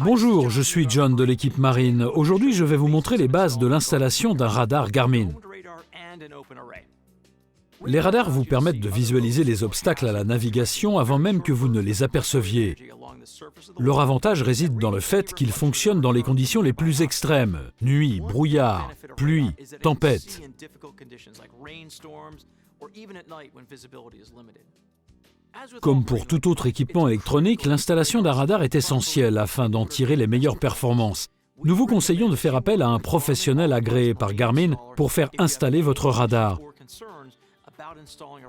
Bonjour, je suis John de l'équipe marine. Aujourd'hui, je vais vous montrer les bases de l'installation d'un radar Garmin. Les radars vous permettent de visualiser les obstacles à la navigation avant même que vous ne les aperceviez. Leur avantage réside dans le fait qu'ils fonctionnent dans les conditions les plus extrêmes, nuit, brouillard, pluie, tempête. Comme pour tout autre équipement électronique, l'installation d'un radar est essentielle afin d'en tirer les meilleures performances. Nous vous conseillons de faire appel à un professionnel agréé par Garmin pour faire installer votre radar.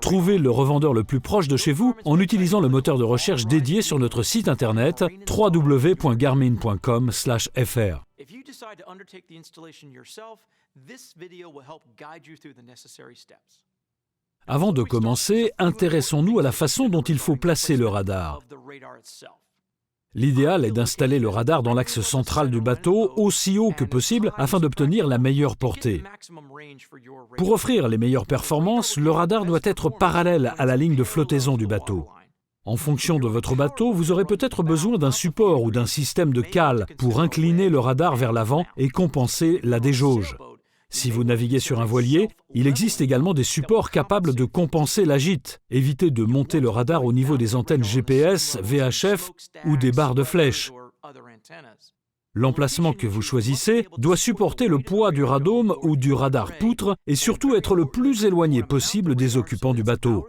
Trouvez le revendeur le plus proche de chez vous en utilisant le moteur de recherche dédié sur notre site internet www.garmin.com/fr. Avant de commencer, intéressons-nous à la façon dont il faut placer le radar. L'idéal est d'installer le radar dans l'axe central du bateau, aussi haut que possible, afin d'obtenir la meilleure portée. Pour offrir les meilleures performances, le radar doit être parallèle à la ligne de flottaison du bateau. En fonction de votre bateau, vous aurez peut-être besoin d'un support ou d'un système de cale pour incliner le radar vers l'avant et compenser la déjauge. Si vous naviguez sur un voilier, il existe également des supports capables de compenser la gîte. Évitez de monter le radar au niveau des antennes GPS, VHF ou des barres de flèche. L'emplacement que vous choisissez doit supporter le poids du radome ou du radar poutre et surtout être le plus éloigné possible des occupants du bateau.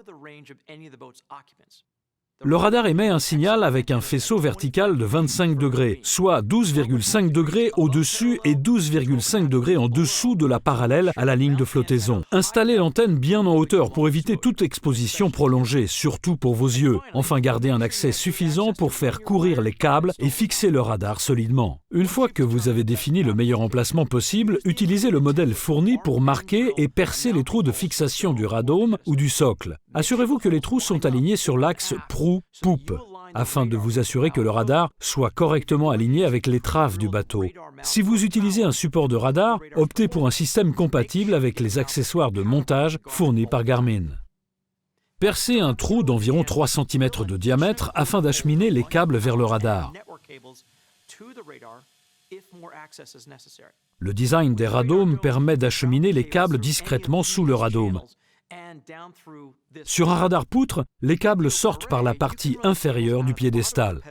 Le radar émet un signal avec un faisceau vertical de 25 degrés, soit 12,5 degrés au-dessus et 12,5 degrés en dessous de la parallèle à la ligne de flottaison. Installez l'antenne bien en hauteur pour éviter toute exposition prolongée, surtout pour vos yeux. Enfin, gardez un accès suffisant pour faire courir les câbles et fixer le radar solidement. Une fois que vous avez défini le meilleur emplacement possible, utilisez le modèle fourni pour marquer et percer les trous de fixation du radome ou du socle. Assurez-vous que les trous sont alignés sur l'axe proue-poupe, afin de vous assurer que le radar soit correctement aligné avec l'étrave du bateau. Si vous utilisez un support de radar, optez pour un système compatible avec les accessoires de montage fournis par Garmin. Percez un trou d'environ 3 cm de diamètre afin d'acheminer les câbles vers le radar. Le design des radomes permet d'acheminer les câbles discrètement sous le radome. Sur un radar poutre, les câbles sortent par la partie inférieure du piédestal.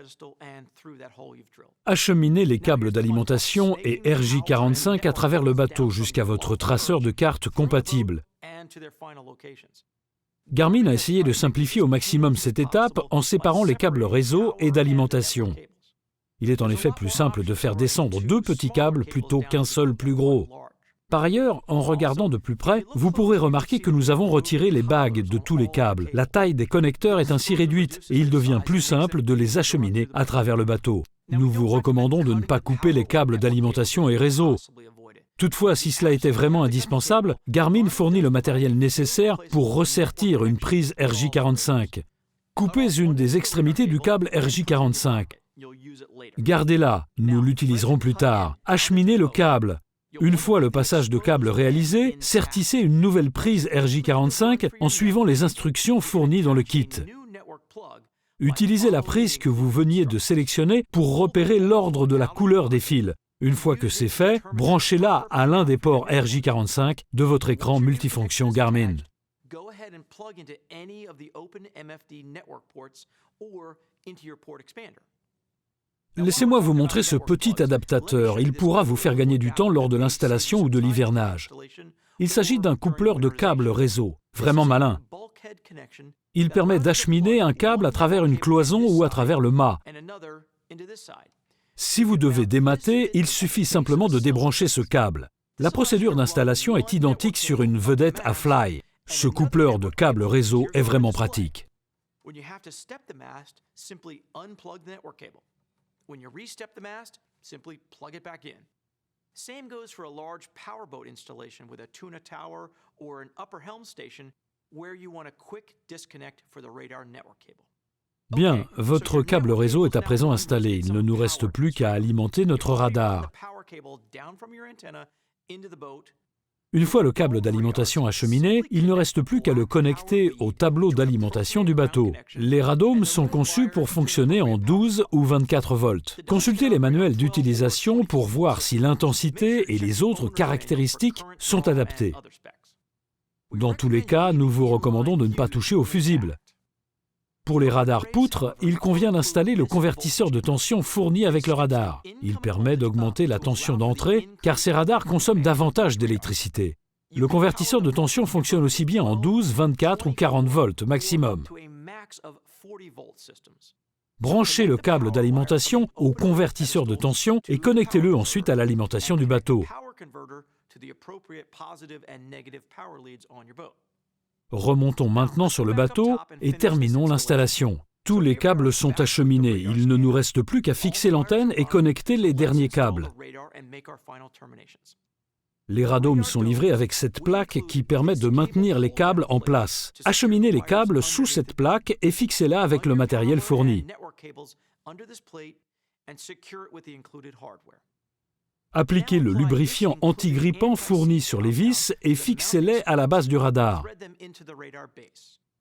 Acheminez les câbles d'alimentation et RJ45 à travers le bateau jusqu'à votre traceur de carte compatible. Garmin a essayé de simplifier au maximum cette étape en séparant les câbles réseau et d'alimentation. Il est en effet plus simple de faire descendre 2 petits câbles plutôt qu'un seul plus gros. Par ailleurs, en regardant de plus près, vous pourrez remarquer que nous avons retiré les bagues de tous les câbles. La taille des connecteurs est ainsi réduite et il devient plus simple de les acheminer à travers le bateau. Nous vous recommandons de ne pas couper les câbles d'alimentation et réseau. Toutefois, si cela était vraiment indispensable, Garmin fournit le matériel nécessaire pour ressertir une prise RJ45. Coupez une des extrémités du câble RJ45. Gardez-la, nous l'utiliserons plus tard. Acheminez le câble. Une fois le passage de câble réalisé, sertissez une nouvelle prise RJ45 en suivant les instructions fournies dans le kit. Utilisez la prise que vous veniez de sélectionner pour repérer l'ordre de la couleur des fils. Une fois que c'est fait, branchez-la à l'un des ports RJ45 de votre écran multifonction Garmin. Laissez-moi vous montrer ce petit adaptateur. Il pourra vous faire gagner du temps lors de l'installation ou de l'hivernage. Il s'agit d'un coupleur de câbles réseau, vraiment malin. Il permet d'acheminer un câble à travers une cloison ou à travers le mât. Si vous devez démater, il suffit simplement de débrancher ce câble. La procédure d'installation est identique sur une vedette à fly. Ce coupleur de câbles réseau est vraiment pratique. When you restep the mast, simply plug it back in. Same goes for a large powerboat installation with a tuna tower or an upper helm station where you want a quick disconnect for the radar network cable. Bien, votre câble réseau est à présent installé. Il ne nous reste plus qu'à alimenter notre radar. Une fois le câble d'alimentation acheminé, il ne reste plus qu'à le connecter au tableau d'alimentation du bateau. Les radomes sont conçus pour fonctionner en 12 ou 24 volts. Consultez les manuels d'utilisation pour voir si l'intensité et les autres caractéristiques sont adaptées. Dans tous les cas, nous vous recommandons de ne pas toucher au fusible. Pour les radars poutres, il convient d'installer le convertisseur de tension fourni avec le radar. Il permet d'augmenter la tension d'entrée, car ces radars consomment davantage d'électricité. Le convertisseur de tension fonctionne aussi bien en 12, 24 ou 40 volts maximum. Branchez le câble d'alimentation au convertisseur de tension et connectez-le ensuite à l'alimentation du bateau. Remontons maintenant sur le bateau et terminons l'installation. Tous les câbles sont acheminés, il ne nous reste plus qu'à fixer l'antenne et connecter les derniers câbles. Les radomes sont livrés avec cette plaque qui permet de maintenir les câbles en place. Acheminez les câbles sous cette plaque et fixez-la avec le matériel fourni. Appliquez le lubrifiant anti-grippant fourni sur les vis et fixez-les à la base du radar.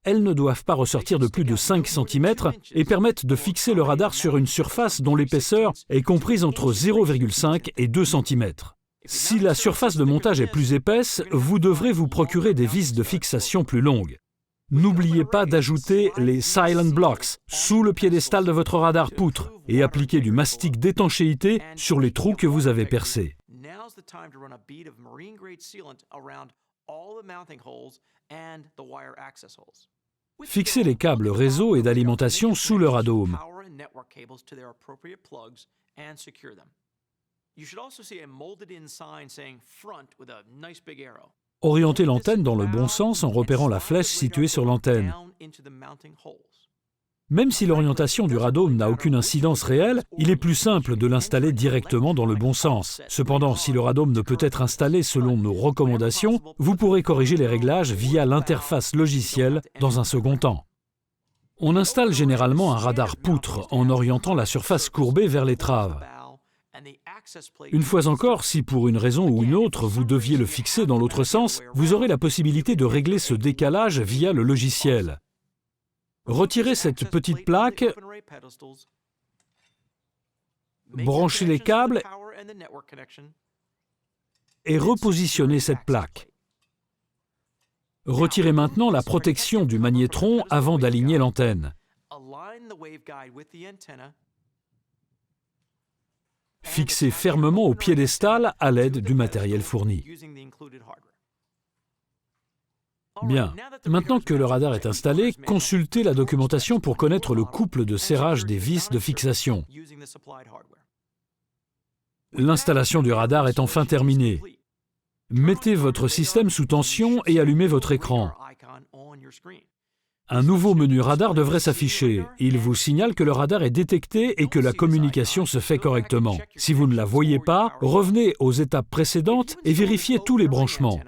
Elles ne doivent pas ressortir de plus de 5 cm et permettent de fixer le radar sur une surface dont l'épaisseur est comprise entre 0,5 et 2 cm. Si la surface de montage est plus épaisse, vous devrez vous procurer des vis de fixation plus longues. N'oubliez pas d'ajouter les silent blocks sous le piédestal de votre radar poutre et appliquer du mastic d'étanchéité sur les trous que vous avez percés. Fixez les câbles réseau et d'alimentation sous le radome. Orientez l'antenne dans le bon sens en repérant la flèche située sur l'antenne. Même si l'orientation du radome n'a aucune incidence réelle, il est plus simple de l'installer directement dans le bon sens. Cependant, si le radome ne peut être installé selon nos recommandations, vous pourrez corriger les réglages via l'interface logicielle dans un second temps. On installe généralement un radar poutre en orientant la surface courbée vers l'étrave. Une fois encore, si pour une raison ou une autre vous deviez le fixer dans l'autre sens, vous aurez la possibilité de régler ce décalage via le logiciel. Retirez cette petite plaque, branchez les câbles et repositionnez cette plaque. Retirez maintenant la protection du magnétron avant d'aligner l'antenne. Fixez fermement au piédestal à l'aide du matériel fourni. Bien, maintenant que le radar est installé, consultez la documentation pour connaître le couple de serrage des vis de fixation. L'installation du radar est enfin terminée. Mettez votre système sous tension et allumez votre écran. Un nouveau menu radar devrait s'afficher. Il vous signale que le radar est détecté et que la communication se fait correctement. Si vous ne la voyez pas, revenez aux étapes précédentes et vérifiez tous les branchements.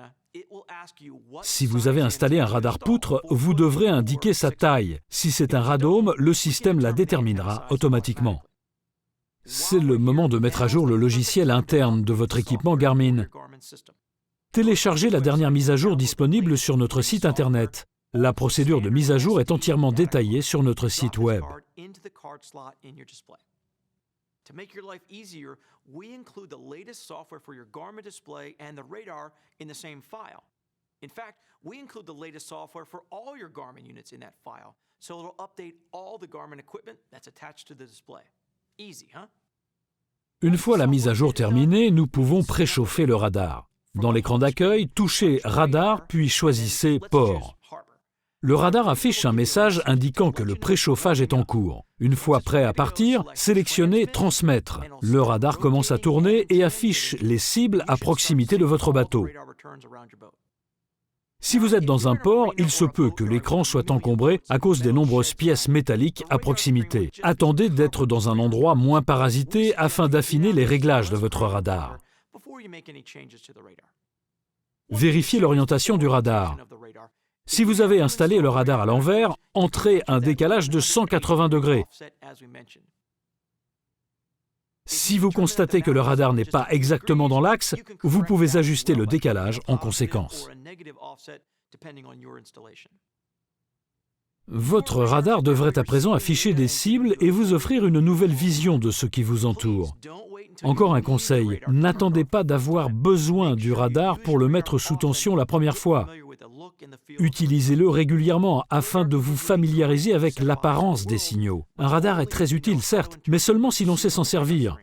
Si vous avez installé un radar poutre, vous devrez indiquer sa taille. Si c'est un radome, le système la déterminera automatiquement. C'est le moment de mettre à jour le logiciel interne de votre équipement Garmin. Téléchargez la dernière mise à jour disponible sur notre site internet. La procédure de mise à jour est entièrement détaillée sur notre site web. To make your life easier, we include the latest software for your Garmin display and the radar in the same file. In fact, we include the latest software for all your Garmin units in that file, so it'll update all the Garmin equipment that's attached to the display. Easy, huh? Une fois la mise à jour terminée, nous pouvons préchauffer le radar. Dans l'écran d'accueil, touchez Radar puis choisissez Port. Le radar affiche un message indiquant que le préchauffage est en cours. Une fois prêt à partir, sélectionnez Transmettre. Le radar commence à tourner et affiche les cibles à proximité de votre bateau. Si vous êtes dans un port, il se peut que l'écran soit encombré à cause des nombreuses pièces métalliques à proximité. Attendez d'être dans un endroit moins parasité afin d'affiner les réglages de votre radar. Vérifiez l'orientation du radar. Si vous avez installé le radar à l'envers, entrez un décalage de 180 degrés. Si vous constatez que le radar n'est pas exactement dans l'axe, vous pouvez ajuster le décalage en conséquence. Votre radar devrait à présent afficher des cibles et vous offrir une nouvelle vision de ce qui vous entoure. Encore un conseil, n'attendez pas d'avoir besoin du radar pour le mettre sous tension la première fois. Utilisez-le régulièrement afin de vous familiariser avec l'apparence des signaux. Un radar est très utile, certes, mais seulement si l'on sait s'en servir.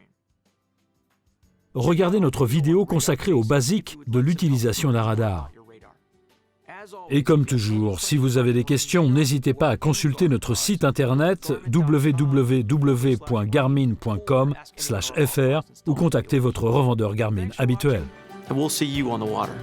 Regardez notre vidéo consacrée aux basiques de l'utilisation d'un radar. Et comme toujours, si vous avez des questions, n'hésitez pas à consulter notre site internet www.garmin.com/fr ou contacter votre revendeur Garmin habituel. And we'll see you on the water.